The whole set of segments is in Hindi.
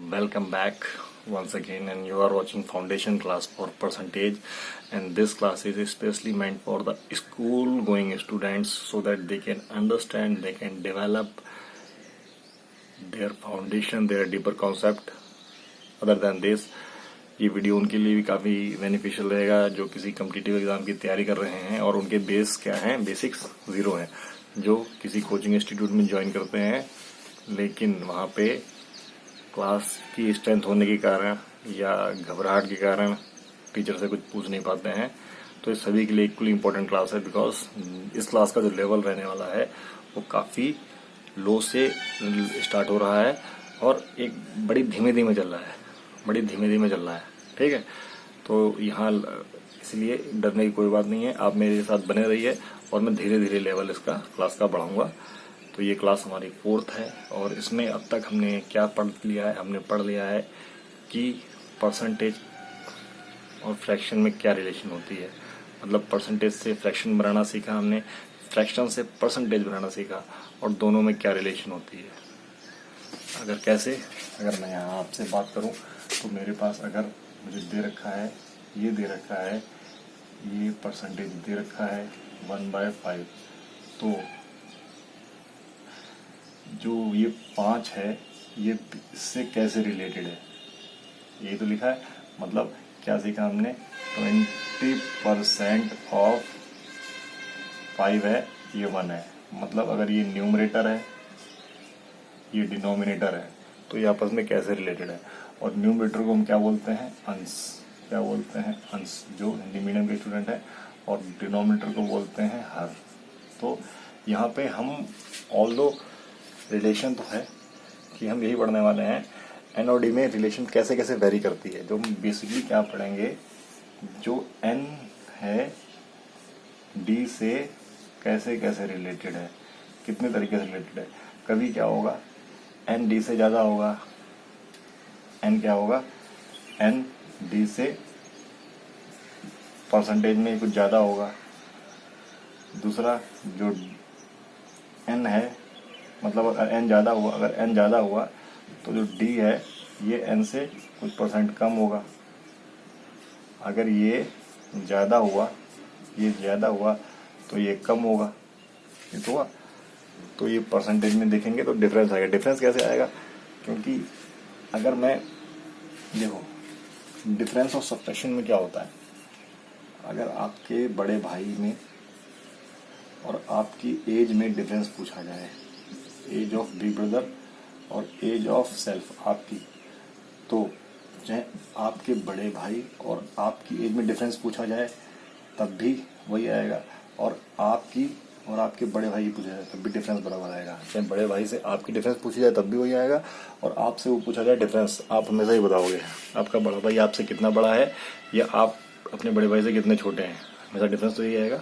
Welcome back once again, and you are watching foundation class for percentage, and this class is especially meant for the school going students so that they can understand, they can develop their foundation, their deeper concept. Other than this, ये वीडियो उनके लिए भी काफ़ी बेनिफिशियल रहेगा जो किसी कॉम्पिटिटिव एग्जाम की तैयारी कर रहे हैं और उनके बेस क्या हैं, बेसिक्स ज़ीरो हैं, जो किसी कोचिंग इंस्टीट्यूट में ज्वाइन करते हैं लेकिन वहाँ पे क्लास की स्ट्रेंथ होने के कारण या घबराहट के कारण टीचर से कुछ पूछ नहीं पाते हैं। तो इस सभी के लिए इक्वली इम्पोर्टेंट क्लास है, बिकॉज इस क्लास का जो लेवल रहने वाला है वो काफ़ी लो से स्टार्ट हो रहा है और एक बड़ी धीमे धीमे चल रहा है, ठीक है। तो यहाँ इसलिए डरने की कोई बात नहीं है, आप मेरे साथ बने रहिए और मैं धीरे धीरे लेवल इसका क्लास का बढ़ाऊंगा। तो ये क्लास हमारी 4th है और इसमें अब तक हमने क्या पढ़ लिया है, हमने पढ़ लिया है कि परसेंटेज और फ्रैक्शन में क्या रिलेशन होती है। मतलब परसेंटेज से फ्रैक्शन बनाना सीखा हमने, फ्रैक्शन से परसेंटेज बनाना सीखा और दोनों में क्या रिलेशन होती है। अगर मैं यहाँ आपसे बात करूँ तो मेरे पास अगर मुझे दे रखा है, ये दे रखा है, ये परसेंटेज दे रखा है 1/5, तो जो ये 5 है ये इससे कैसे रिलेटेड है, ये तो लिखा है। मतलब क्या सीखा हमने, 20% ऑफ 5 है, ये 1 है। मतलब अगर ये न्यूमरेटर है, ये डिनोमिनेटर है, तो ये आपस में कैसे रिलेटेड है। और न्यूमरेटर को हम क्या बोलते हैं, अंश, जो हिंदी मीडियम के स्टूडेंट है, और डिनोमिनेटर को बोलते हैं हर। तो यहाँ पे हम ऑल्दो रिलेशन तो है कि हम यही पढ़ने वाले हैं एन और डी में रिलेशन कैसे कैसे वेरी करती है। जो हम बेसिकली क्या पढ़ेंगे, जो एन है डी से कैसे कैसे रिलेटेड है, कितने तरीके से रिलेटेड है। कभी क्या होगा, एन डी से ज़्यादा होगा, एन क्या होगा, एन डी से परसेंटेज में कुछ ज़्यादा होगा। दूसरा जो एन है, मतलब अगर एन ज़्यादा हुआ तो जो डी है ये एन से कुछ परसेंट कम होगा। अगर ये ज़्यादा हुआ तो ये कम होगा, ये तो हुआ। तो ये परसेंटेज में देखेंगे तो डिफरेंस आएगा। डिफरेंस कैसे आएगा, क्योंकि अगर मैं देखो डिफरेंस और सब्ट्रैक्शन में क्या होता है, अगर आपके बड़े भाई में और आपकी एज में डिफरेंस पूछा जाए, एज ऑफ बिग ब्रदर और एज ऑफ सेल्फ आपकी, तो चाहे आपके बड़े भाई और आपकी एज में डिफरेंस पूछा जाए तब भी वही आएगा, और आपकी और आपके बड़े भाई की पूछा जाए तब भी डिफरेंस बराबर आएगा। चाहे बड़े भाई से आपकी डिफरेंस पूछी जाए तब भी वही आएगा, और आपसे वो पूछा जाए डिफरेंस, आप हमेशा ही बताओगे आपका बड़ा भाई आपसे कितना बड़ा है या आप अपने बड़े भाई से कितने छोटे हैं, हमेशा डिफरेंस तो यही आएगा।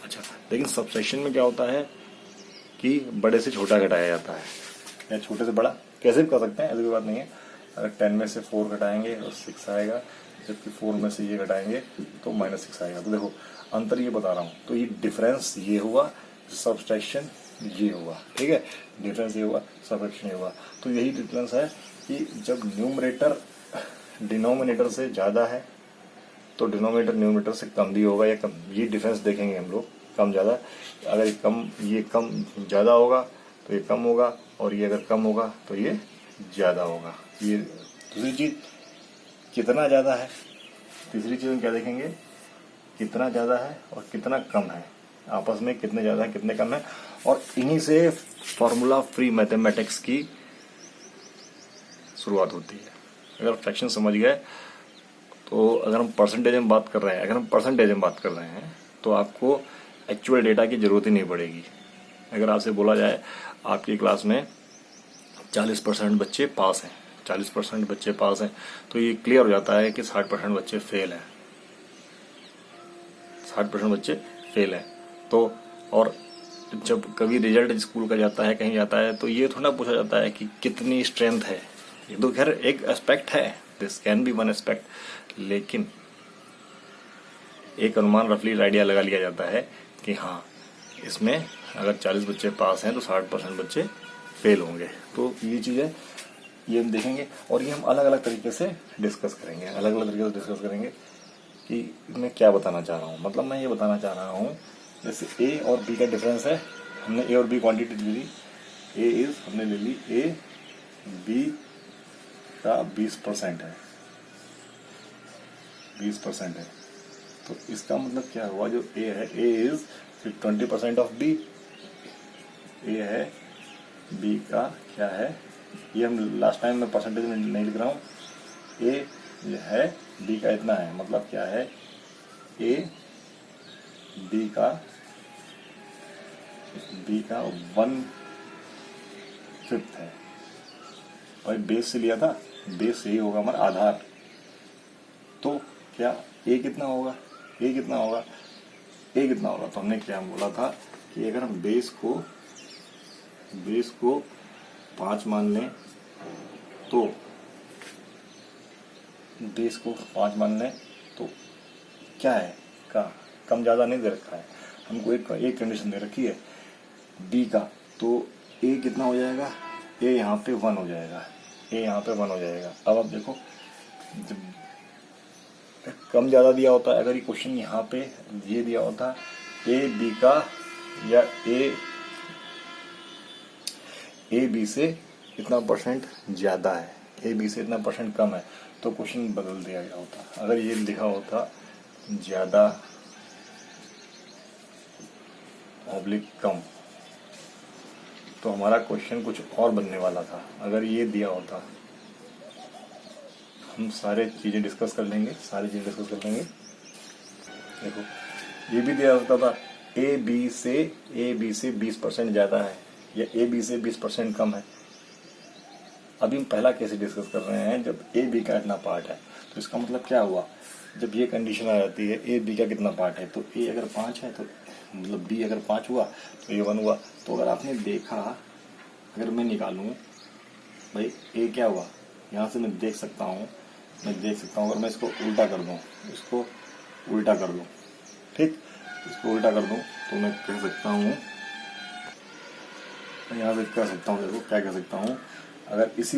अच्छा, लेकिन सब्ट्रैक्शन में क्या होता है कि बड़े से छोटा घटाया जाता है या छोटे से बड़ा कैसे भी कर सकते हैं, ऐसी कोई बात नहीं है। अगर 10 में से 4 घटाएंगे तो 6 आएगा, जबकि 4 में से ये घटाएंगे तो -6 आएगा। तो देखो अंतर ये बता रहा हूँ। तो ये डिफरेंस ये हुआ, सब्ट्रैक्शन ये हुआ, ठीक है। डिफरेंस ये हुआ, सब्ट्रैक्शन ये हुआ। तो यही डिफरेंस है कि जब न्यूमरेटर डिनोमिनेटर से ज़्यादा है तो डिनोमिनेटर न्यूमरेटर से कम भी होगा या कम, ये डिफरेंस देखेंगे हम लोग, कम ज़्यादा। अगर ये कम ज़्यादा होगा तो ये कम होगा, और ये अगर कम होगा तो ये ज़्यादा होगा। ये दूसरी चीज़ कितना ज़्यादा है, तीसरी चीज़ हम क्या देखेंगे, कितना ज़्यादा है और कितना कम है, आपस में कितने ज़्यादा है कितने कम है। और इन्हीं से फॉर्मूला फ्री मैथमेटिक्स की शुरुआत होती है। अगर फ्रैक्शन समझ गए तो अगर हम परसेंटेज में बात कर रहे हैं तो आपको एक्चुअल डेटा की ज़रूरत ही नहीं पड़ेगी। अगर आपसे बोला जाए आपकी क्लास में 40% बच्चे पास हैं, तो ये क्लियर हो जाता है कि 60% बच्चे फेल हैं, 60% बच्चे फेल हैं। तो और जब कभी रिजल्ट स्कूल का जाता है, कहीं जाता है, तो ये थोड़ा पूछा जाता है कि कितनी स्ट्रेंथ है। ये तो खैर एक एस्पेक्ट है, this can be one aspect, लेकिन एक अनुमान रफली आइडिया लगा लिया जाता है कि हाँ इसमें अगर 40 बच्चे पास हैं तो 60% बच्चे फेल होंगे। तो ये चीज़ है। ये हम देखेंगे और ये हम अलग अलग तरीके से डिस्कस करेंगे, अलग अलग तरीके से डिस्कस करेंगे कि मैं क्या बताना चाह रहा हूँ। मतलब मैं ये बताना चाह रहा हूँ जैसे ए और बी का डिफरेंस है, हमने ए और बी क्वांटिटी ले ली, ए इज हमने ले ली ए बी का 20% है, 20% है। तो इसका मतलब क्या हुआ, जो ए है ए इज 20% ऑफ बी, ए है बी का क्या है, ये हम लास्ट टाइम में परसेंटेज में नहीं लिख रहा हूँ, ए जो है बी का इतना है, मतलब क्या है ए बी का 1/5 है। भाई बेस से लिया था, बेस यही होगा हमारा आधार। तो क्या ए कितना होगा, ए कितना होगा, ए कितना होगा, तो हमने क्या बोला था कि अगर हम बेस को 5 मान लें, तो बेस को 5 मान लें तो क्या है का कम ज़्यादा नहीं दे रखा है हमको, एक कंडीशन दे रखी है बी का, तो ए कितना हो जाएगा, ए यहाँ पे 1 हो जाएगा, ए यहाँ पे 1 हो जाएगा। अब आप देखो जब कम ज़्यादा दिया होता है, अगर ये क्वेश्चन यहाँ पे ये दिया होता ए बी का या ए बी से इतना परसेंट ज़्यादा है, ए बी से इतना परसेंट कम है, तो क्वेश्चन बदल दिया गया होता। अगर ये लिखा होता ज़्यादा ऑब्लिक कम, तो हमारा क्वेश्चन कुछ और बनने वाला था। अगर ये दिया होता, हम सारे चीज़ें डिस्कस कर लेंगे, देखो ये भी दिया होता था ए बी से 20% ज़्यादा है या ए बी से 20% कम है। अभी हम पहला केस डिस्कस कर रहे हैं जब ए बी का इतना पार्ट है, तो इसका मतलब क्या हुआ, जब ये कंडीशन आ जाती है ए बी का कितना पार्ट है, तो ए अगर 5 है तो मतलब बी अगर 5 हुआ तो ए 1 हुआ। तो अगर आपने देखा, अगर मैं निकालूं भाई ए क्या हुआ, यहाँ से मैं देख सकता हूँ, अगर मैं इसको उल्टा कर दूँ, ठीक, इसको उल्टा कर दूँ तो मैं कह सकता हूँ, मैं यहाँ से कह सकता हूँ, देखो क्या कह सकता हूँ, अगर इसी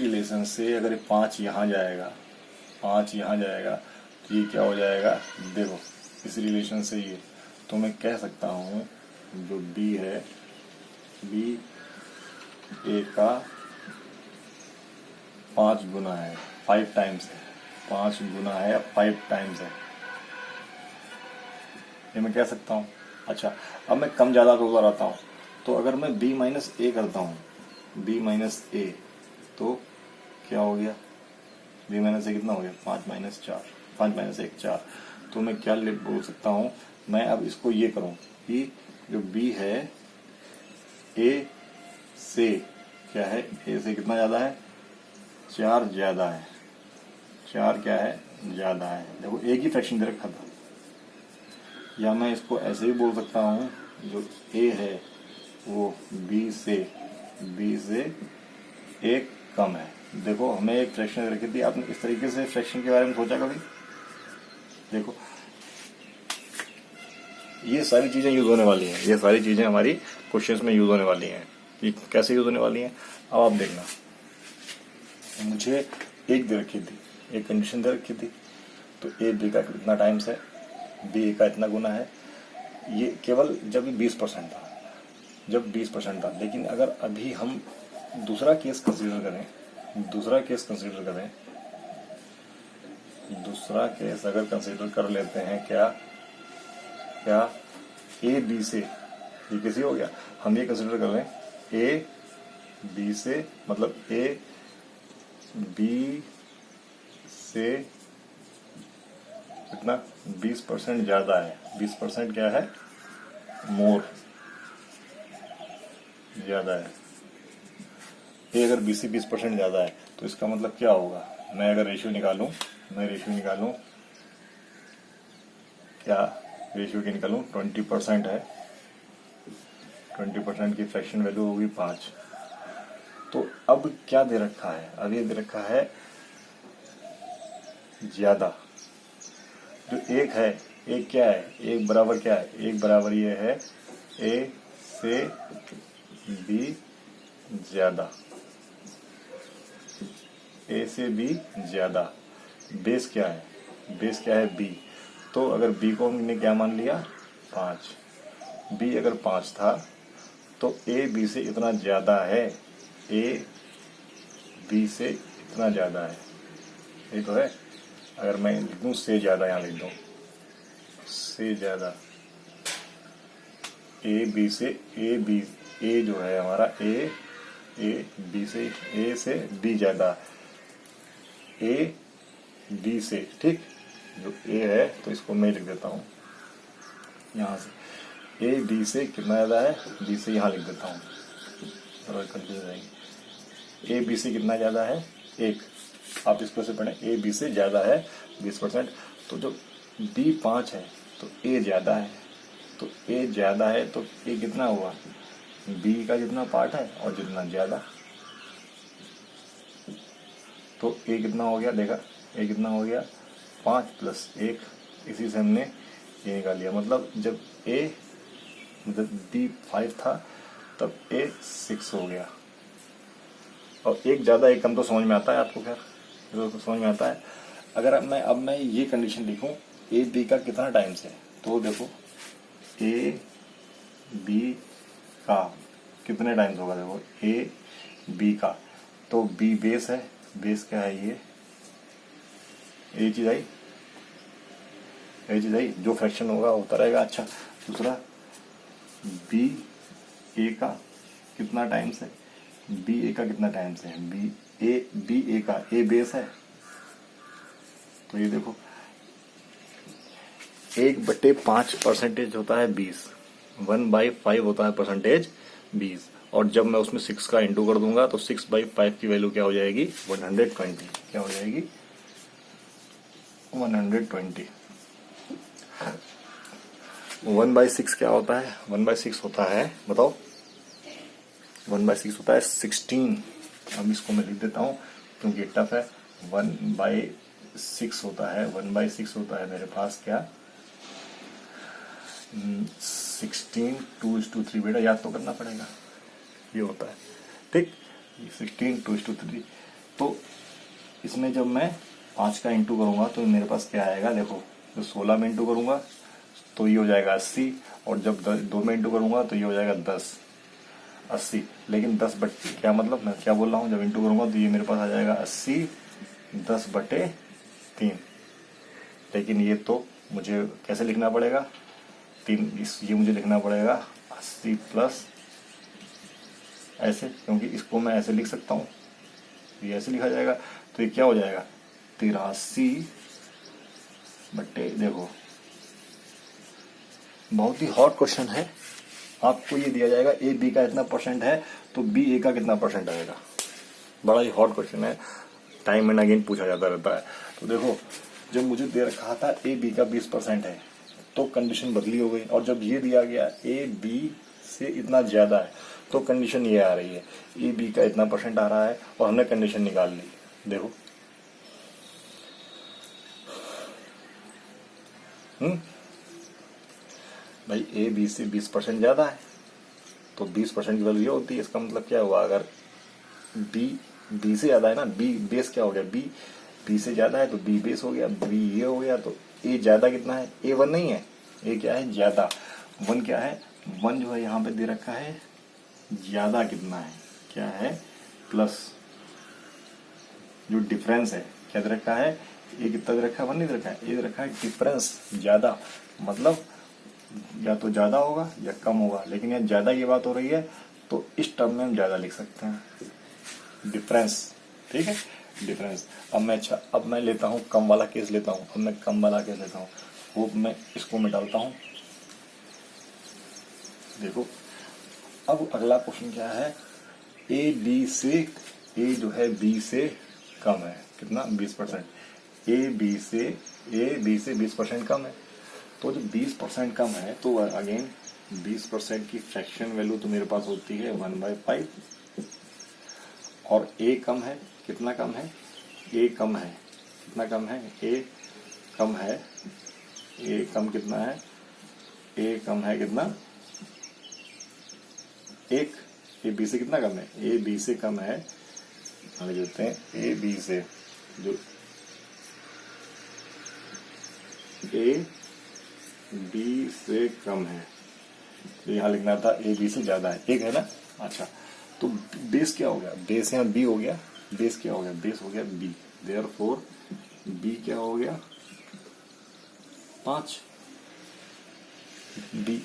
रिलेशन से अगर 5 यहाँ जाएगा, तो ये क्या हो जाएगा, देखो इस रिलेशन से ये, तो मैं कह सकता हूँ जो बी है, बी ए का 5 गुना है, 5 टाइम्स है, 5 गुना है या 5 टाइम्स है, ये मैं कह सकता हूँ। अच्छा, अब मैं कम ज़्यादा को बताता हूँ, तो अगर मैं b माइनस ए करता हूँ, b माइनस ए, तो क्या हो गया, b माइनस ए कितना हो गया, 5 माइनस 1 4। तो मैं क्या बोल सकता हूँ, मैं अब इसको ये करूँ कि जो b है a से क्या है, a से कितना ज़्यादा है, 4 ज़्यादा है, 4 क्या है, ज़्यादा है। देखो एक ही फ्रैक्शन दे रखा था, या मैं इसको ऐसे भी बोल सकता हूँ जो a है वो b से एक कम है। देखो हमें एक फ्रैक्शन रखी थी, आपने इस तरीके से फ्रैक्शन के बारे में सोचा कभी, देखो ये सारी चीज़ें यूज़ होने वाली हैं, ये सारी चीज़ें हमारी क्वेश्चंस में यूज़ होने वाली हैं। ये कैसे यूज़ होने वाली हैं, अब आप देखना, मुझे एक दे रखी थी, एक कंडीशन दे रखी थी, तो ए बी का कितना टाइम्स है, बी ए का इतना गुना है, ये केवल जब 20% था, लेकिन अगर अभी हम दूसरा केस कंसीडर अगर कंसीडर कर लेते हैं, क्या ए बी से, ये कैसे हो गया, हम ये कंसीडर कर रहे हैं ए बी से, मतलब ए बी से कितना 20% ज़्यादा है, 20% क्या है, मोर ज़्यादा है। ए अगर बी से 20% ज़्यादा है तो इसका मतलब क्या होगा, मैं अगर रेशियो निकालूं, क्या रेशियो की निकालूं, 20% है, 20% की फ्रैक्शन वैल्यू होगी 5। तो अब क्या दे रखा है, अब ये दे रखा है ज़्यादा, जो एक है, एक क्या है, एक बराबर क्या है, एक बराबर ये है ए से बी ज्यादा, ए से बी ज्यादा। बेस क्या है? बेस क्या है? बी। तो अगर बी को हमने क्या मान लिया? 5। बी अगर 5 था तो ए बी से इतना ज्यादा है, ए बी से इतना ज्यादा है, ये तो है। अगर मैं लिख दूं से ज्यादा, यहाँ लिख दूं से ज्यादा, ए बी से, ए बी, ए जो है हमारा ए बी से, ए से बी ज्यादा, ए बी से, ठीक। जो ए है तो इसको मैं लिख देता हूँ यहाँ से, ए बी से कितना ज्यादा है? बी से यहाँ लिख देता हूँ, कंफ्यूज रहेगी। ए बी से कितना ज्यादा है? 1। आप इसको से पढ़ें, ए बी से ज्यादा है 20%। तो जो बी 5 है तो ए ज्यादा है, तो ए ज्यादा है तो ए कितना हुआ? बी का जितना पार्ट है और जितना ज्यादा, तो ए कितना हो गया? देखा, ए कितना हो गया? 5 + 1। इसी से हमने ये निकाल लिया। मतलब जब ए, जब बी 5 था तब ए 6 हो गया। और एक ज्यादा एक कम तो समझ में आता है आपको, खैर तो समझ में आता है। अगर अब मैं ये कंडीशन लिखूं, ए बी का कितना टाइम्स है, तो देखो ए बी का कितने टाइम्स होगा? देखो ए बी का, तो बी बेस है, बेस क्या है? ये चीज आई, ये चीज आई, जो फ्रैक्शन होगा होता रहेगा। अच्छा, दूसरा बी ए का कितना टाइम्स है? बी ए का कितना टाइम्स है? बी ए का, ए बेस है, तो ये देखो 1/5% होता है 20, 1/5 होता है परसेंटेज 20। और जब मैं उसमें 6 का इंटू कर दूंगा तो 6/5 की वैल्यू क्या हो जाएगी? 120। क्या हो जाएगी? 120। 1/6 क्या होता है? 1/6 होता है, बताओ, 1/6 होता है 16। अब इसको मैं लिख देता हूँ क्योंकि टफ है। 1/6 होता है, 1/6 होता है मेरे पास क्या? 16, 2:3। बेटा याद तो करना पड़ेगा, ये होता है, ठीक। 16, 2:3। तो इसमें जब मैं 5 का इंटू करूंगा तो मेरे पास क्या आएगा? देखो, तो 16 में इंटू करूंगा तो ये हो जाएगा 80, और जब 2 में इंटू करूंगा तो ये हो जाएगा 10, 80। लेकिन 10 बटे, क्या मतलब मैं क्या बोल रहा हूँ? जब इंटू करूंगा तो ये मेरे पास आ जाएगा 80, 10/3। लेकिन ये तो मुझे कैसे लिखना पड़ेगा? ये मुझे लिखना पड़ेगा 80 प्लस ऐसे, क्योंकि इसको मैं ऐसे लिख सकता हूँ, ये ऐसे लिखा जाएगा। तो ये क्या हो जाएगा? 83 बटे, देखो बहुत ही हॉट क्वेश्चन है। आपको ये दिया जाएगा ए बी का इतना परसेंट है तो बी ए का कितना परसेंट आएगा। बड़ा ही हॉट क्वेश्चन है, टाइम एंड अगेन पूछा जाता रहता है। तो देखो, जब मुझे दे रखा था ए बी का 20% है तो कंडीशन बदली हो गई, और जब ये दिया गया ए बी से इतना ज्यादा है तो कंडीशन ये आ रही है, ए बी का इतना परसेंट आ रहा है, और हमने कंडीशन निकाल ली। देखो भाई, ए बी से 20% ज्यादा है तो 20% की वैल्यू ये होती है। इसका मतलब क्या हुआ? अगर बी से ज्यादा है ना, बी बेस क्या हो गया? बी से ज्यादा है तो बी बेस हो गया, बी ये हो गया। तो ए ज्यादा कितना है? ए 1 नहीं है, ए क्या है? ज्यादा। 1 क्या है? 1 जो है यहाँ पे दे रखा है ज्यादा कितना है? क्या है? प्लस जो डिफरेंस है क्या दे रखा है? ए कितना दे रखा है? 1 नहीं दे रखा है, ए दे रखा है डिफरेंस ज्यादा। मतलब या तो ज्यादा होगा या कम होगा, लेकिन यहाँ ज्यादा की बात हो रही है तो इस टर्म में हम ज्यादा लिख सकते हैं, डिफरेंस, ठीक है, डिफरेंस। अब मैं लेता हूँ कम वाला केस लेता हूँ। अब मैं कम वाला केस लेता हूँ, वो मैं इसको मिटाता हूँ। देखो, अब अगला क्वेश्चन क्या है? ए बी से, ए जो है बी से कम है, कितना? 20%। ए बी से 20% कम है। तो जब 20% कम है तो अगेन 20% की फ्रैक्शन वैल्यू तो मेरे पास होती है 1/5, और ए कम है, कितना कम है? ए कम है, कितना कम है? ए कम है, ए कम कितना है? ए कम है कितना? 1। ए बी से कितना कम है, ए बी से कम है, लिख देते हैं ए बी से, जो ए बी से कम है, तो यहाँ लिखना था ए बी से ज्यादा है, एक है ना। अच्छा, तो बेस क्या हो गया, बेस यहाँ बी हो गया, बेस क्या हो गया, बेस हो गया बी, देयरफॉर बी क्या हो गया 5, बी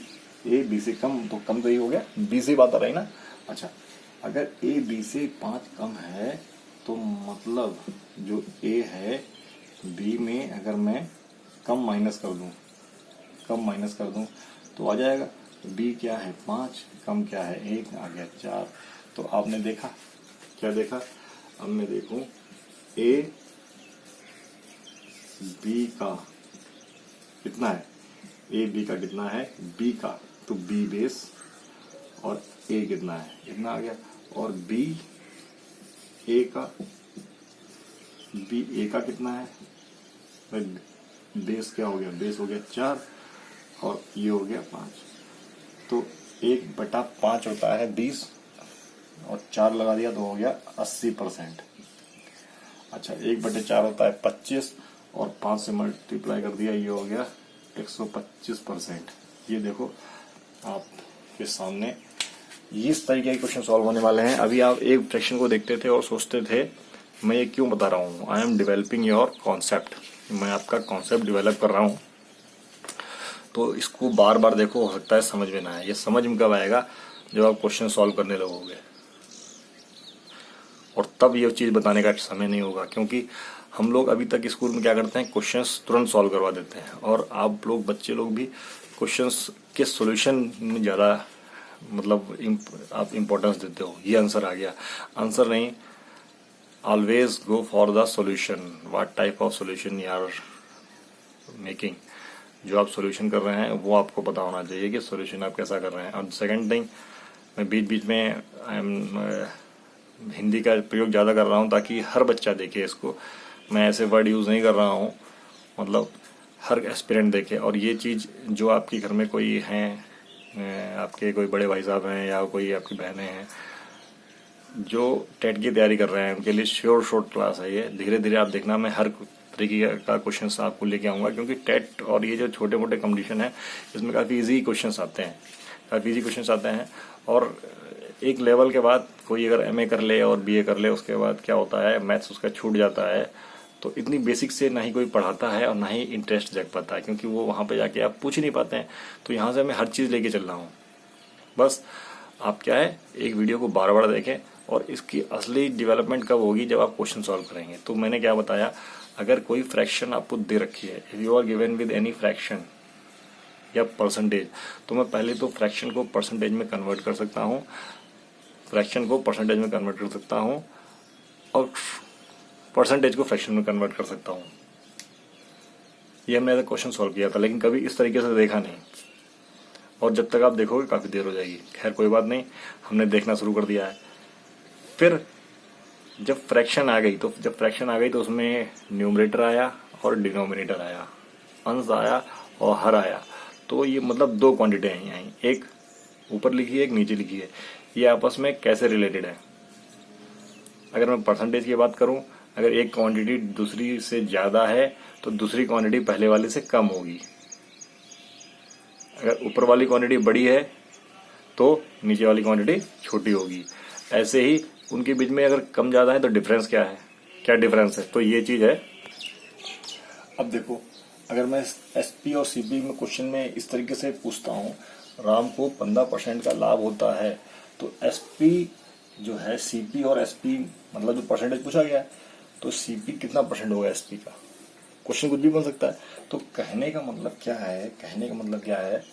ए बी से कम, तो कम तो ये हो गया, बी से बात आ रही ना। अच्छा, अगर ए बी से 5 कम है तो मतलब जो ए है बी में अगर मैं कम माइनस कर दूं, कम माइनस कर दूं तो आ जाएगा, बी क्या है 5, कम क्या है 1, आ गया 4। तो आपने देखा, क्या देखा, अब मैं देखूं ए बी का कितना है, ए बी का कितना है, बी का, तो बी बेस और ए कितना है, इतना आ गया, और बी ए का, बी ए का कितना है, बेस क्या हो गया, बेस हो गया 4 और ये हो गया 5, तो 1/5 होता है 20 और 4 लगा दिया तो हो गया 80%। अच्छा, 1/4 होता है 25 और 5 से मल्टीप्लाई कर दिया, ये हो गया 125%। ये देखो आपके सामने इस तरीके के क्वेश्चन सॉल्व होने वाले हैं। अभी आप एक फ्रैक्शन को देखते थे और सोचते थे मैं ये क्यों बता रहा हूँ, I am developing your concept, मैं आपका कॉन्सेप्ट डिवेलप कर रहा हूँ। तो इसको बार बार देखो, हो सकता है समझ में ना आए। ये समझ में कब आएगा, जब आप क्वेश्चन सॉल्व करने लगोगे, और तब ये चीज़ बताने का समय नहीं होगा। क्योंकि हम लोग अभी तक स्कूल में क्या करते हैं, क्वेश्चंस तुरंत सॉल्व करवा देते हैं, और आप लोग बच्चे लोग भी क्वेश्चंस के सॉल्यूशन में ज़्यादा मतलब आप इम्पोर्टेंस देते हो। ये आंसर आ गया, आंसर नहीं, always go for the solution, what type of solution you are making. जो आप सॉल्यूशन कर रहे हैं वो आपको पता होना चाहिए कि सॉल्यूशन आप कैसा कर रहे हैं। और सेकंड थिंग, मैं बीच बीच में आई एम हिंदी का प्रयोग ज़्यादा कर रहा हूँ ताकि हर बच्चा देखे इसको। मैं ऐसे वर्ड यूज़ नहीं कर रहा हूँ, मतलब हर एस्पिरेंट देखे। और ये चीज़ जो आपके घर में कोई हैं, आपके कोई बड़े भाई साहब हैं या कोई आपकी बहनें हैं जो टेट की तैयारी कर रहे हैं, उनके लिए श्योर शॉर्ट क्लास है ये। धीरे धीरे आप देखना, मैं हर तरीके का क्वेश्चन आपको लेके आऊँगा, क्योंकि टेट और ये जो छोटे मोटे कंपटीशन है इसमें काफ़ी ईजी क्वेश्चन आते हैं, काफ़ी ईजी क्वेश्चन आते हैं। और एक लेवल के बाद कोई अगर एमए कर ले और बीए कर ले, उसके बाद क्या होता है, मैथ्स उसका छूट जाता है। तो इतनी बेसिक से ना ही कोई पढ़ाता है और ना ही इंटरेस्ट जग पाता है, क्योंकि वो वहाँ पे जाके आप पूछ नहीं पाते हैं। तो यहाँ से मैं हर चीज़ लेके चल रहा हूँ। बस आप क्या है, एक वीडियो को बार बार देखें, और इसकी असली डेवलपमेंट कब होगी, जब आप क्वेश्चन सॉल्व करेंगे। तो मैंने क्या बताया, अगर कोई फ्रैक्शन आपको दे रखी है, if you are given with any fraction या परसेंटेज, तो मैं पहले तो फ्रैक्शन को परसेंटेज में कन्वर्ट कर सकता हूँ, फ्रैक्शन को परसेंटेज में कन्वर्ट कर सकता हूँ, और परसेंटेज को फ्रैक्शन में कन्वर्ट कर सकता हूँ। ये हमने क्वेश्चन सॉल्व किया था, लेकिन कभी इस तरीके से देखा नहीं, और जब तक आप देखोगे काफ़ी देर हो जाएगी। खैर कोई बात नहीं, हमने देखना शुरू कर दिया है। फिर जब फ्रैक्शन आ गई, तो उसमें न्यूमरेटर आया और डिनोमिनेटर आया, अंश आया और हर आया। तो ये मतलब दो क्वांटिटी हैं यहाँ, एक ऊपर लिखी है, एक नीचे लिखी है। ये आपस में कैसे रिलेटेड है, अगर मैं परसेंटेज की बात करूं, अगर एक क्वांटिटी दूसरी से ज़्यादा है तो दूसरी क्वांटिटी पहले वाले से कम होगी। अगर ऊपर वाली क्वांटिटी बड़ी है तो नीचे वाली क्वांटिटी छोटी होगी। ऐसे ही उनके बीच में अगर कम ज़्यादा है तो डिफरेंस क्या है, क्या डिफरेंस है, तो ये चीज़ है। अब देखो, अगर मैं एसपी और सीपी में क्वेश्चन में इस तरीके से पूछता हूँ, राम को 15% का लाभ होता है, तो एसपी जो है, सीपी और एसपी मतलब जो परसेंटेज पूछा गया है, तो सीपी कितना परसेंट होगा एसपी का, क्वेश्चन कुछ भी बन सकता है। तो कहने का मतलब क्या है,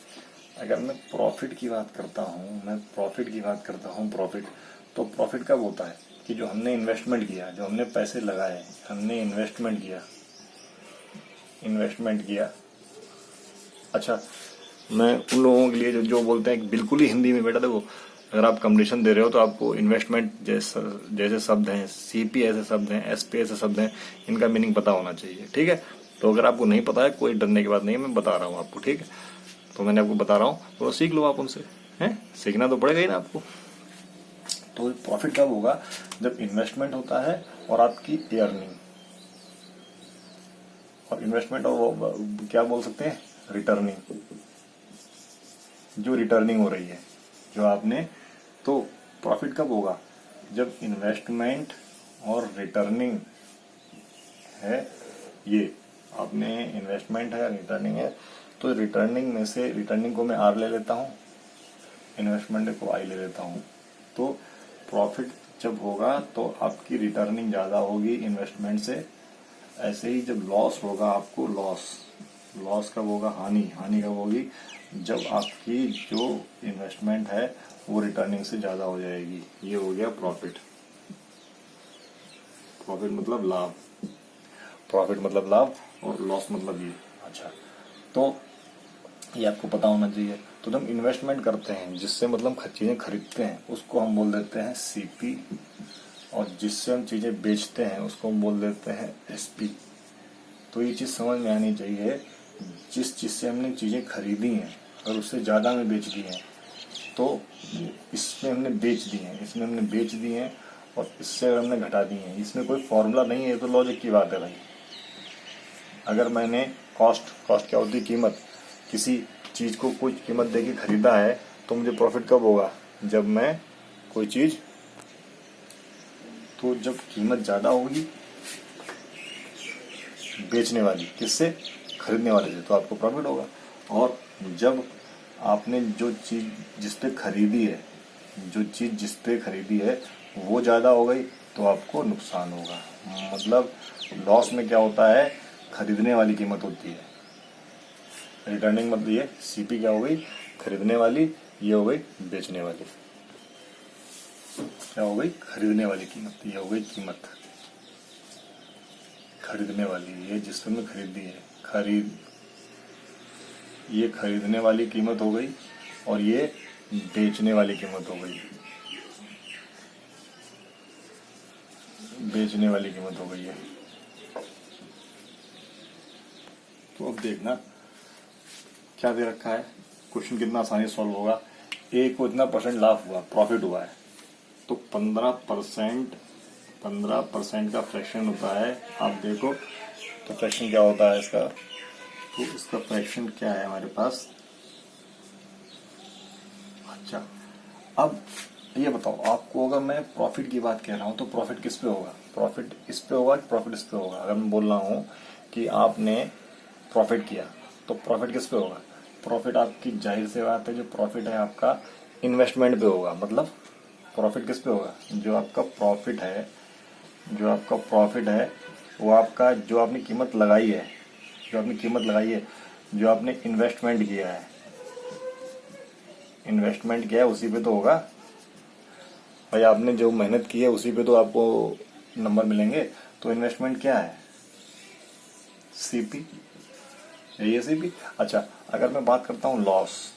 अगर मैं प्रॉफिट की बात करता हूँ, प्रॉफिट तो प्रॉफिट कब होता है कि जो हमने इन्वेस्टमेंट किया, जो हमने पैसे लगाए, हमने इन्वेस्टमेंट किया। अच्छा, मैं उन लोगों के लिए जो बोलते हैं बिल्कुल ही हिंदी में, बेटा देखो, अगर आप कंपटीशन दे रहे हो तो आपको इन्वेस्टमेंट जैसे शब्द हैं, सीपी ऐसे शब्द हैं, एसपी ऐसे शब्द हैं, इनका मीनिंग पता होना चाहिए, ठीक है। तो अगर आपको नहीं पता है, कोई डरने की बात नहीं है, मैं बता रहा हूँ आपको, ठीक है। तो मैंने आपको बता रहा हूँ, तो सीख लो आप उनसे, हैं, सीखना तो पड़ेगा ही ना आपको। तो प्रॉफिट कब होगा? जब इन्वेस्टमेंट होता है और आपकी अर्निंग, और इन्वेस्टमेंट और वो क्या बोल सकते हैं, रिटर्निंग, जो रिटर्निंग हो रही है जो आपने। तो प्रॉफिट कब होगा? जब इन्वेस्टमेंट और रिटर्निंग है, ये आपने इन्वेस्टमेंट है रिटर्निंग है, तो रिटर्निंग में से रिटर्निंग को मैं आर ले लेता हूँ, इन्वेस्टमेंट को आई ले लेता हूँ। तो प्रॉफिट जब होगा तो आपकी रिटर्निंग ज़्यादा होगी इन्वेस्टमेंट से। ऐसे ही जब लॉस होगा आपको, लॉस कब होगा? हानि कब होगी? जब आपकी जो इन्वेस्टमेंट है वो रिटर्निंग से ज़्यादा हो जाएगी। ये हो गया प्रॉफिट। प्रॉफिट मतलब लाभ, प्रॉफिट मतलब लाभ, और लॉस मतलब ये। अच्छा, तो ये आपको पता होना चाहिए। तो जब इन्वेस्टमेंट करते हैं, जिससे मतलब चीज़ें खरीदते हैं, उसको हम बोल देते हैं सीपी, और जिससे हम चीज़ें बेचते हैं उसको हम बोल देते हैं एसपी। तो ये चीज़ समझ में आनी चाहिए, जिस चीज़ से हमने चीज़ें खरीदी हैं और उससे ज़्यादा में बेच दी हैं, तो इसमें हमने बेच दी हैं, इसमें हमने बेच दी हैं, और इससे हमने घटा दी हैं। इसमें कोई फॉर्मूला नहीं है, तो लॉजिक की बात है भाई। अगर मैंने कॉस्ट क्या होती है? कीमत। किसी चीज़ को कोई कीमत दे के खरीदा है, तो मुझे प्रॉफिट कब होगा? जब मैं कोई चीज़, तो जब कीमत ज़्यादा होगी बेचने वाली, किससे? खरीदने वाले से, तो आपको प्रॉफिट होगा। और जब आपने जो चीज़ जिस पे खरीदी है, जो चीज़ जिस पे खरीदी है वो ज़्यादा हो गई, तो आपको नुकसान होगा। मतलब लॉस में क्या होता है? खरीदने वाली कीमत होती है। रिटर्निंग मतलब ये सीपी क्या हो गई? खरीदने वाली। ये हो गई बेचने वाली। क्या हो गई? खरीदने वाली कीमत। ये हो गई कीमत खरीदने वाली, ये जिस तुमने खरीदी है, ये खरीदने वाली कीमत हो गई, और ये बेचने वाली कीमत हो गई, बेचने वाली कीमत हो गई है। तो अब देखना क्या दे रखा है, क्वेश्चन कितना आसानी से सॉल्व होगा। ए को इतना परसेंट लाभ हुआ, प्रॉफिट हुआ है, तो 15% का फ्रैक्शन होता है। आप देखो तो फ्रैक्शन क्या होता है इसका, तो इसका फ्रैक्शन क्या है हमारे पास। अच्छा, अब ये बताओ आपको, अगर मैं प्रॉफिट की बात कह रहा हूँ तो प्रॉफिट किस पे होगा? प्रॉफिट इस पे होगा कि प्रॉफिट इस पे होगा? अगर मैं बोल रहा हूँ कि आपने प्रॉफिट किया, तो प्रॉफिट किस पे होगा? प्रॉफिट आपकी जाहिर सी बात है, जो प्रॉफिट है आपका इन्वेस्टमेंट पे होगा। मतलब प्रॉफिट किस पे होगा? जो आपका प्रॉफिट है, जो आपका प्रॉफिट है वो आपका, जो आपने कीमत लगाई है, जो आपने कीमत लगाई है, जो आपने इन्वेस्टमेंट किया है, इन्वेस्टमेंट किया है उसी पे तो होगा भाई। आपने जो मेहनत की है उसी पे तो आपको नंबर मिलेंगे। तो इन्वेस्टमेंट क्या है? सीपी, यही है सीपी। अच्छा, अगर मैं बात करता हूँ लॉस,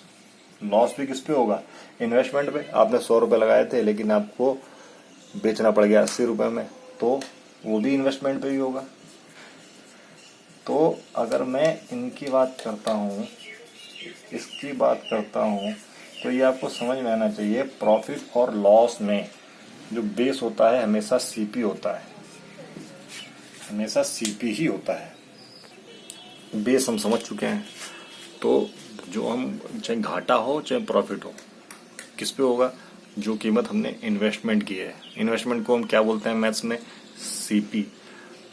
लॉस भी किस पे होगा? इन्वेस्टमेंट पे। आपने 100 रुपये लगाए थे, लेकिन आपको बेचना पड़ गया 80 रुपये में, तो वो भी इन्वेस्टमेंट पे ही होगा। तो अगर मैं इनकी बात करता हूँ, इसकी बात करता हूँ, तो ये आपको समझ में आना चाहिए। प्रॉफिट और लॉस में जो बेस होता है हमेशा सीपी होता है, हमेशा सीपी ही होता है। बेस हम समझ चुके हैं। तो जो हम, चाहे घाटा हो चाहे प्रॉफिट हो, किस पे होगा? जो कीमत हमने इन्वेस्टमेंट की है, इन्वेस्टमेंट को हम क्या बोलते हैं मैथ्स में? सीपी।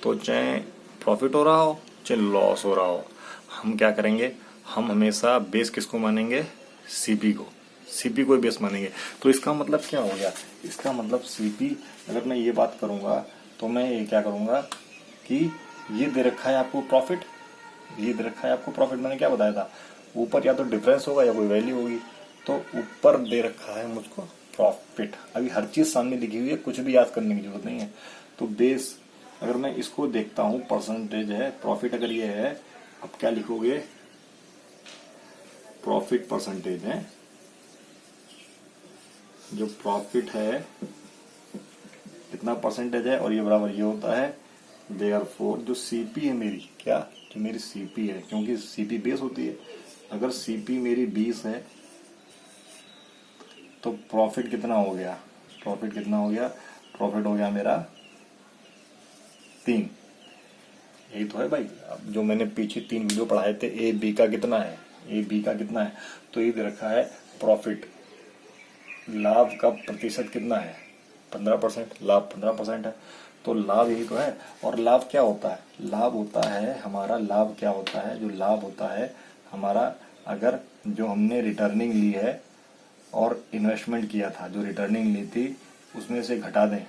तो चाहे प्रॉफिट हो रहा हो चाहे लॉस हो रहा हो, हम क्या करेंगे? हम हमेशा बेस किसको मानेंगे? सीपी को। सीपी को बेस मानेंगे। तो इसका मतलब क्या हो गया? इसका मतलब सीपी, अगर मैं ये बात करूंगा तो मैं ये क्या करूंगा कि ये दे रखा है आपको प्रॉफिट, ये दे रखा है आपको प्रॉफिट, मैंने क्या बताया था? ऊपर या तो डिफरेंस होगा या कोई वैल्यू होगी। तो ऊपर दे रखा है मुझको प्रॉफिट। अभी हर चीज सामने लिखी हुई है, कुछ भी याद करने की जरूरत नहीं है। तो बेस, अगर मैं इसको देखता हूं, परसेंटेज है, प्रॉफिट अगर ये है, अब क्या लिखोगे? प्रॉफिट परसेंटेज है, जो प्रॉफिट है इतना परसेंटेज है, और ये बराबर ये होता है। देयरफॉर जो सीपी है मेरी, क्या, जो मेरी सीपी है, क्योंकि सीपी बेस होती है, अगर सीपी मेरी 20 है तो प्रॉफिट कितना हो गया? प्रॉफिट कितना हो गया, प्रॉफिट हो गया मेरा 3। यही तो है भाई। अब जो मैंने पीछे 3 वीडियो पढ़ाए थे, ए बी का कितना है, ए बी का कितना है, तो ये दे रखा है प्रॉफिट, लाभ का प्रतिशत कितना है 15%, लाभ 15% है, तो लाभ यही तो है। और लाभ क्या होता है, लाभ होता है हमारा, लाभ क्या होता है, जो लाभ होता है हमारा, अगर जो हमने रिटर्निंग ली है और इन्वेस्टमेंट किया था, जो रिटर्निंग ली थी उसमें से घटा दें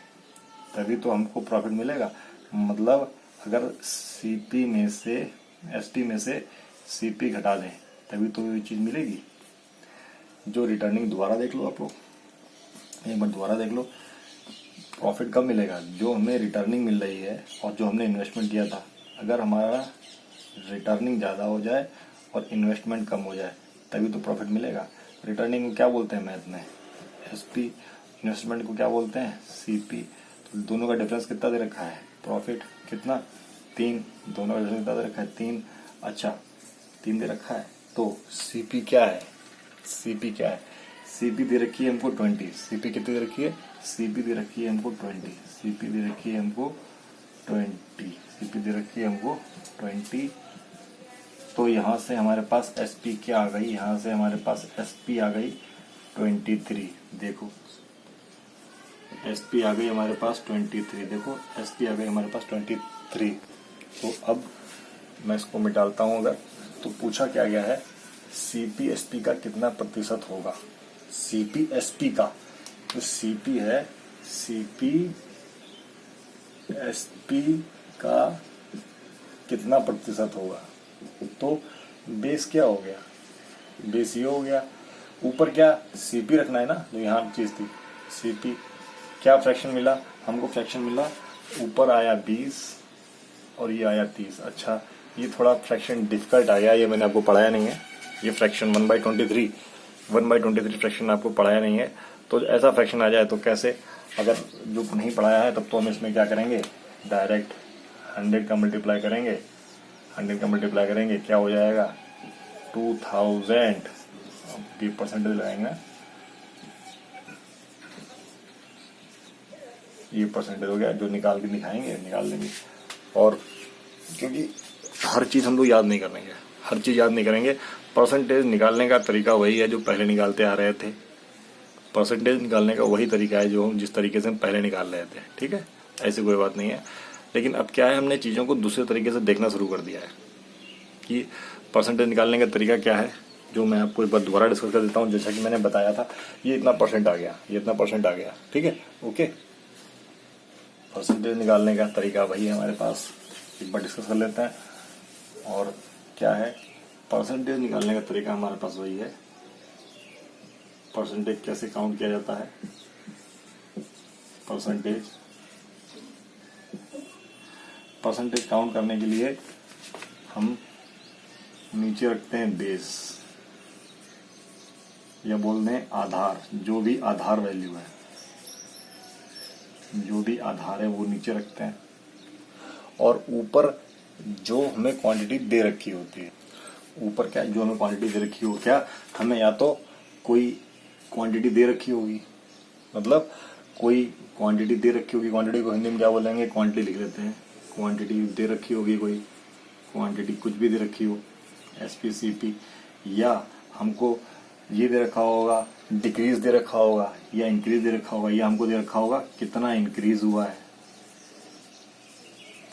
तभी तो हमको प्रॉफिट मिलेगा। मतलब अगर सीपी में से, एसटी में से सीपी घटा दें तभी तो ये चीज़ मिलेगी। जो रिटर्निंग दोबारा देख लो आप लोग, एक बार दोबारा देख लो, प्रॉफिट कब मिलेगा, जो हमें रिटर्निंग मिल रही है और जो हमने इन्वेस्टमेंट किया था, अगर हमारा रिटर्निंग ज़्यादा हो जाए और इन्वेस्टमेंट कम हो जाए तभी तो प्रॉफिट मिलेगा। रिटर्निंग को क्या बोलते हैं मैथ में, एसपी, इन्वेस्टमेंट को क्या बोलते हैं, सीपी। तो दोनों का डिफरेंस कितना दे रखा है, प्रॉफिट कितना 3, दोनों का डिफरेंस कितना दे रखा है 3। अच्छा 3 दे रखा है, तो सीपी क्या है, सीपी क्या है, सीपी दे रखी है हमको 20। सीपी कितनी दे रखी है, सीपी दे रखी है हमको 20, सीपी दे रखी है हमको 20, सीपी दे रखी है हमको 20। तो यहाँ से हमारे पास एसपी क्या आ गई, यहाँ से हमारे पास एसपी आ गई 23। देखो एसपी आ गई हमारे पास 23, देखो एसपी आ गई हमारे पास 23। तो अब मैं इसको मिटालता हूँ अगर, तो पूछा क्या गया है, सीपी एसपी का कितना प्रतिशत होगा, सीपी एसपी का, तो सीपी है, सीपी एसपी का कितना प्रतिशत होगा, तो बेस क्या हो गया, बेस ये हो गया, ऊपर क्या सीपी रखना है ना, जो यहाँ चीज थी सीपी, क्या फ्रैक्शन मिला हमको, फ्रैक्शन मिला ऊपर आया 20 और ये आया 30। अच्छा ये थोड़ा फ्रैक्शन डिफिकल्ट आ गया, ये मैंने आपको पढ़ाया नहीं है, ये फ्रैक्शन 1/23 फ्रैक्शन आपको पढ़ाया नहीं है। तो ऐसा फ्रैक्शन आ जाए तो कैसे, अगर जो नहीं पढ़ाया है तब तो हम इसमें क्या करेंगे, डायरेक्ट 100 का मल्टीप्लाई करेंगे, 100 का मल्टीप्लाई करेंगे क्या हो जाएगा 2000, ये परसेंटेज लगाएंगे ना, ये परसेंटेज हो गया, जो निकाल के दिखाएंगे निकाल लेंगे। और क्योंकि हर चीज हम लोग याद नहीं करेंगे, हर चीज याद नहीं करेंगे, परसेंटेज निकालने का तरीका वही है जो पहले निकालते आ रहे थे, परसेंटेज निकालने का वही तरीका है जो हम जिस तरीके से हम पहले निकाल रहे थे, ठीक है, ऐसी कोई बात नहीं है। लेकिन अब क्या है, हमने चीज़ों को दूसरे तरीके से देखना शुरू कर दिया है कि परसेंटेज निकालने का तरीका क्या है, जो मैं आपको एक बार दोबारा डिस्कस कर देता हूँ। जैसा कि मैंने बताया था, ये इतना परसेंट आ गया, ये इतना परसेंट आ गया, ठीक है, ओके। परसेंटेज निकालने का तरीका वही है हमारे पास, एक बार डिस्कस कर लेते हैं। और क्या है, परसेंटेज निकालने का तरीका हमारे पास वही है। परसेंटेज कैसे काउंट किया जाता है, परसेंटेज काउंट करने के लिए हम नीचे रखते हैं बेस, या बोल दें आधार, जो भी आधार वैल्यू है, जो भी आधार है वो नीचे रखते हैं, और ऊपर जो हमें क्वांटिटी दे रखी होती है, ऊपर क्या जो हमें क्वांटिटी दे रखी हो, क्या हमें या तो कोई क्वांटिटी दे रखी होगी, मतलब कोई क्वांटिटी दे रखी होगी, क्वांटिटी को हिंदी में क्या बोलेंगे, क्वांटिटी लिख लेते हैं, क्वांटिटी दे रखी होगी, कोई क्वांटिटी कुछ भी दे रखी हो, एसपीसीपी, या हमको ये दे रखा होगा, डिक्रीज दे रखा होगा, या इंक्रीज दे रखा होगा, या हमको दे रखा होगा कितना इंक्रीज हुआ है,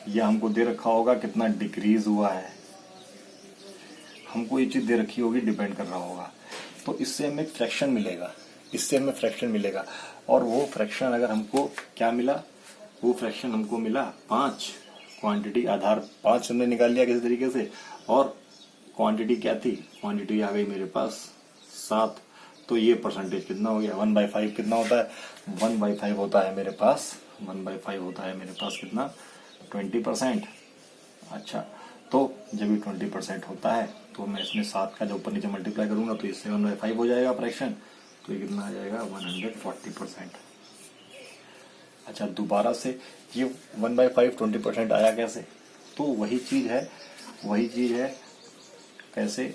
या हमको दे रखा होगा कितना डिक्रीज हुआ है, हमको ये चीज दे रखी होगी, डिपेंड कर रहा होगा। तो इससे हमें फ्रैक्शन मिलेगा, इससे हमें फ्रैक्शन मिलेगा। और वो फ्रैक्शन अगर हमको क्या मिला, वो फ्रैक्शन हमको मिला 5, क्वांटिटी आधार 5 हमने निकाल लिया किसी तरीके से, और क्वांटिटी क्या थी, क्वांटिटी आ गई मेरे पास 7। तो ये परसेंटेज कितना हो गया, 1/5 कितना होता है, 1/5 होता है मेरे पास, 1/5 होता है मेरे पास कितना, 20%। अच्छा तो जब ये 20% होता है तो मैं इसमें 7 का जो ऊपर नीचे मल्टीप्लाई करूंगा तो इससे 1/5 हो जाएगा फ्रैक्शन, तो ये कितना आ जाएगा 140%। अच्छा दोबारा से ये 1/5 20% आया कैसे, तो वही चीज है कैसे,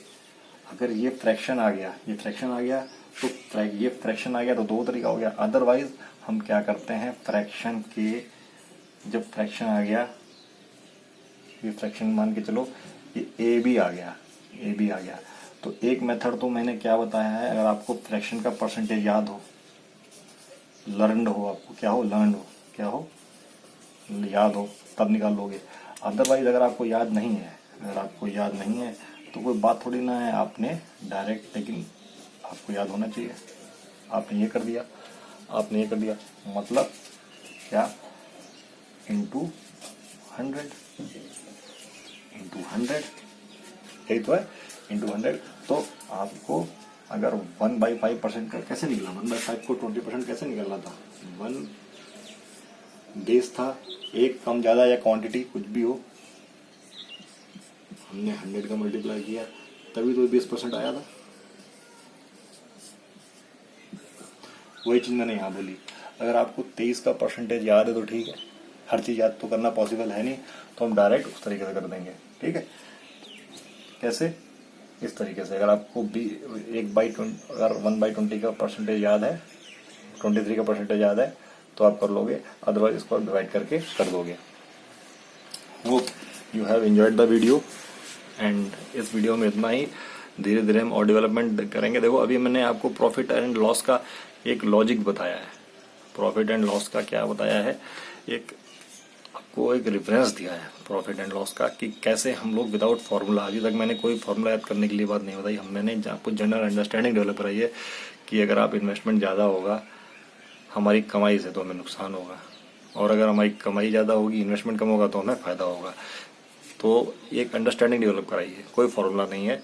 अगर ये फ्रैक्शन आ गया, ये फ्रैक्शन आ गया तो ये फ्रैक्शन आ गया तो दो तरीका हो गया, अदरवाइज हम क्या करते हैं, फ्रैक्शन के, जब फ्रैक्शन आ गया, ये फ्रैक्शन मान के चलो ये ए बी आ गया, ए बी आ गया, तो एक मेथड तो मैंने क्या बताया है, अगर आपको फ्रैक्शन का परसेंटेज याद हो, लर्नड हो, आपको क्या हो, लर्नड हो, क्या हो, याद हो, तब निकाल लोगे। अदरवाइज अगर आपको याद नहीं है, अगर आपको याद नहीं है तो कोई बात थोड़ी ना है, आपने डायरेक्ट, लेकिन आपको याद होना चाहिए। आपने ये कर दिया, आपने ये कर दिया, मतलब क्या, इंटू 100, इंटू 100, यही तो है, इंटू 100। तो आपको अगर 1/5% का कैसे निकला, 1/5 को 20% कैसे निकलना था, 1 बेस था, एक कम ज़्यादा या क्वांटिटी कुछ भी हो, हमने 100 का मल्टीप्लाई किया, तभी तो 20% आया था। वही चीज़ मैंने यहाँ बोली। अगर आपको 23 का परसेंटेज याद है तो ठीक है, हर चीज़ याद तो करना पॉसिबल है नहीं, तो हम डायरेक्ट उस तरीके से कर देंगे, ठीक है। कैसे, इस तरीके से, अगर आपको 1/20, अगर 1/20 का परसेंटेज याद है, 23 का परसेंटेज याद है तो आप कर लोगे, अदरवाइज इसको डिवाइड करके कर दोगे। Hope you have enjoyed the video, and इस वीडियो में इतना ही। धीरे धीरे हम और डेवलपमेंट करेंगे। देखो अभी मैंने आपको प्रॉफिट एंड लॉस का एक लॉजिक बताया है, प्रॉफिट एंड लॉस का क्या बताया है, एक आपको एक रेफरेंस दिया है प्रॉफिट एंड लॉस का, कि कैसे हम लोग विदाउट फार्मूला, अभी तक मैंने कोई फार्मूला याद करने के लिए बात नहीं बताई, मैंने आपको जनरल अंडरस्टैंडिंग डेवलप कराई है कि अगर आप इन्वेस्टमेंट ज़्यादा होगा हमारी कमाई से तो हमें नुकसान होगा, और अगर हमारी कमाई ज़्यादा होगी, इन्वेस्टमेंट कम होगा तो हमें फ़ायदा होगा। तो एक अंडरस्टैंडिंग डेवलप कराई है, कोई फार्मूला नहीं है।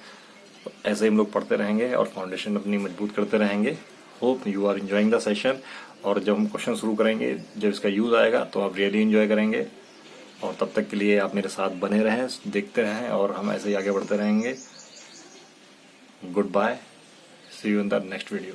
ऐसे ही हम लोग पढ़ते रहेंगे और फाउंडेशन अपनी मजबूत करते रहेंगे। Hope you are enjoying the session, और जब हम क्वेश्चन शुरू करेंगे, जब इसका यूज़ आएगा तो आप रियली एंजॉय करेंगे। और तब तक के लिए आप मेरे साथ बने रहें, देखते रहें, और हम ऐसे ही आगे बढ़ते रहेंगे। Goodbye, see you in the next video.